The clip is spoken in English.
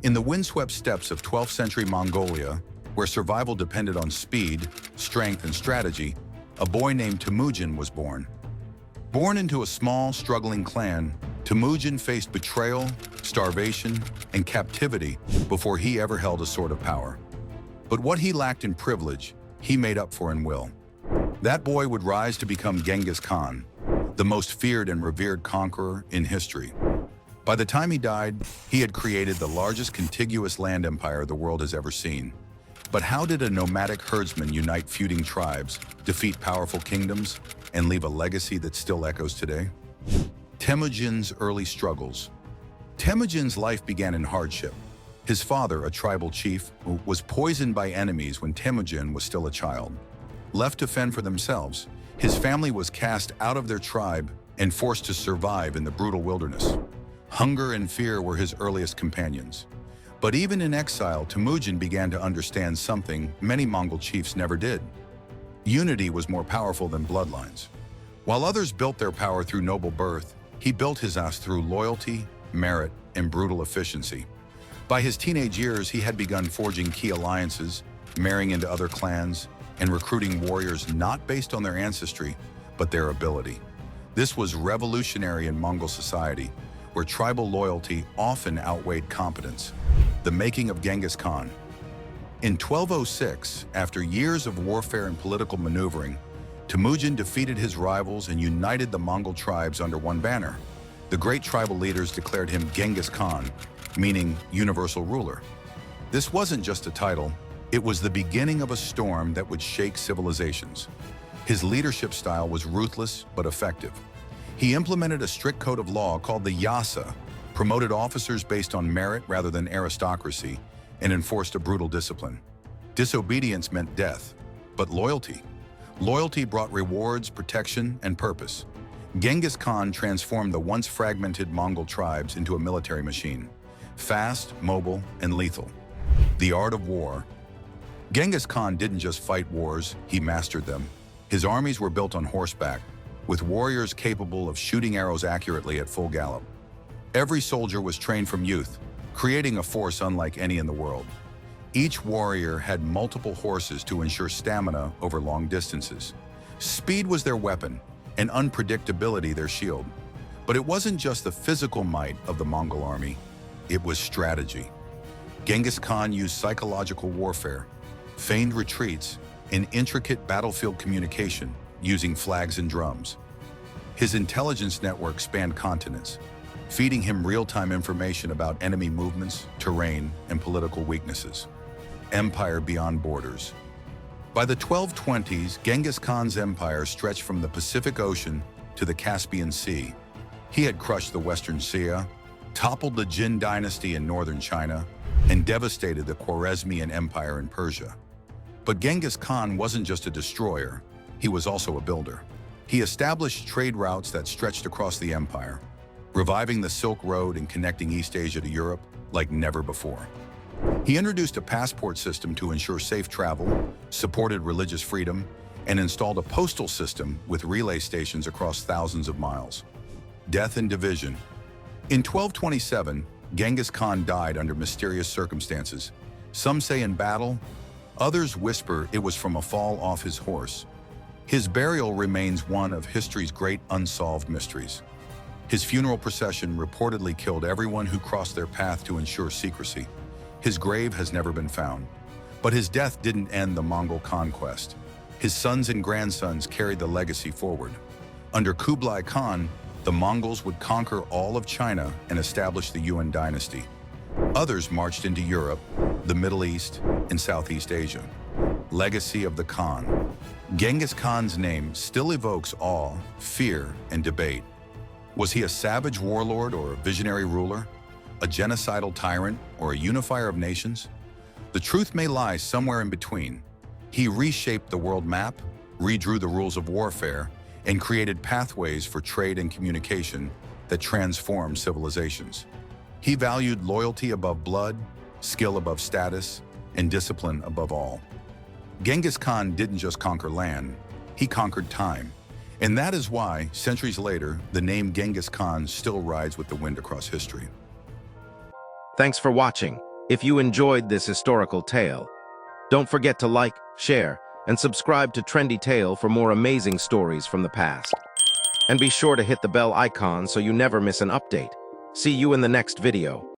In the windswept steppes of 12th century Mongolia, where survival depended on speed, strength, and strategy, a boy named Temujin was born. Born into a small, struggling clan, Temujin faced betrayal, starvation, and captivity before he ever held a sword of power. But what he lacked in privilege, he made up for in will. That boy would rise to become Genghis Khan, the most feared and revered conqueror in history. By the time he died, he had created the largest contiguous land empire the world has ever seen. But how did a nomadic herdsman unite feuding tribes, defeat powerful kingdoms, and leave a legacy that still echoes today? Temujin's early struggles. Temujin's life began in hardship. His father, a tribal chief, was poisoned by enemies when Temujin was still a child. Left to fend for themselves, his family was cast out of their tribe and forced to survive in the brutal wilderness. Hunger and fear were his earliest companions. But even in exile, Temujin began to understand something many Mongol chiefs never did. Unity was more powerful than bloodlines. While others built their power through noble birth, he built his through loyalty, merit, and brutal efficiency. By his teenage years, he had begun forging key alliances, marrying into other clans, and recruiting warriors not based on their ancestry, but their ability. This was revolutionary in Mongol society, where tribal loyalty often outweighed competence. The making of Genghis Khan. In 1206, after years of warfare and political maneuvering, Temujin defeated his rivals and united the Mongol tribes under one banner. The great tribal leaders declared him Genghis Khan, meaning universal ruler. This wasn't just a title, it was the beginning of a storm that would shake civilizations. His leadership style was ruthless but effective. He implemented a strict code of law called the Yasa, promoted officers based on merit rather than aristocracy, and enforced a brutal discipline. Disobedience meant death, but loyalty. Loyalty brought rewards, protection, and purpose. Genghis Khan transformed the once fragmented Mongol tribes into a military machine, fast, mobile, and lethal. The art of war. Genghis Khan didn't just fight wars, he mastered them. His armies were built on horseback, with warriors capable of shooting arrows accurately at full gallop. Every soldier was trained from youth, creating a force unlike any in the world. Each warrior had multiple horses to ensure stamina over long distances. Speed was their weapon, and unpredictability their shield. But it wasn't just the physical might of the Mongol army, it was strategy. Genghis Khan used psychological warfare, feigned retreats, and intricate battlefield communication using flags and drums. His intelligence network spanned continents, feeding him real-time information about enemy movements, terrain, and political weaknesses. Empire beyond borders. By the 1220s, Genghis Khan's empire stretched from the Pacific Ocean to the Caspian Sea. He had crushed the Western Xia, toppled the Jin dynasty in northern China, and devastated the Khwarezmian Empire in Persia. But Genghis Khan wasn't just a destroyer, he was also a builder. He established trade routes that stretched across the empire, reviving the Silk Road and connecting East Asia to Europe like never before. He introduced a passport system to ensure safe travel, supported religious freedom, and installed a postal system with relay stations across thousands of miles. Death and division. In 1227, Genghis Khan died under mysterious circumstances. Some say in battle, others whisper it was from a fall off his horse. His burial remains one of history's great unsolved mysteries. His funeral procession reportedly killed everyone who crossed their path to ensure secrecy. His grave has never been found. But his death didn't end the Mongol conquest. His sons and grandsons carried the legacy forward. Under Kublai Khan, the Mongols would conquer all of China and establish the Yuan dynasty. Others marched into Europe, the Middle East, and Southeast Asia. Legacy of the Khan. Genghis Khan's name still evokes awe, fear, and debate. Was he a savage warlord or a visionary ruler? A genocidal tyrant or a unifier of nations? The truth may lie somewhere in between. He reshaped the world map, redrew the rules of warfare, and created pathways for trade and communication that transformed civilizations. He valued loyalty above blood, skill above status, and discipline above all. Genghis Khan didn't just conquer land, he conquered time. And that is why, centuries later, the name Genghis Khan still rides with the wind across history. Thanks for watching. If you enjoyed this historical tale, don't forget to like, share, and subscribe to Trendy Tale for more amazing stories from the past. And be sure to hit the bell icon so you never miss an update. See you in the next video.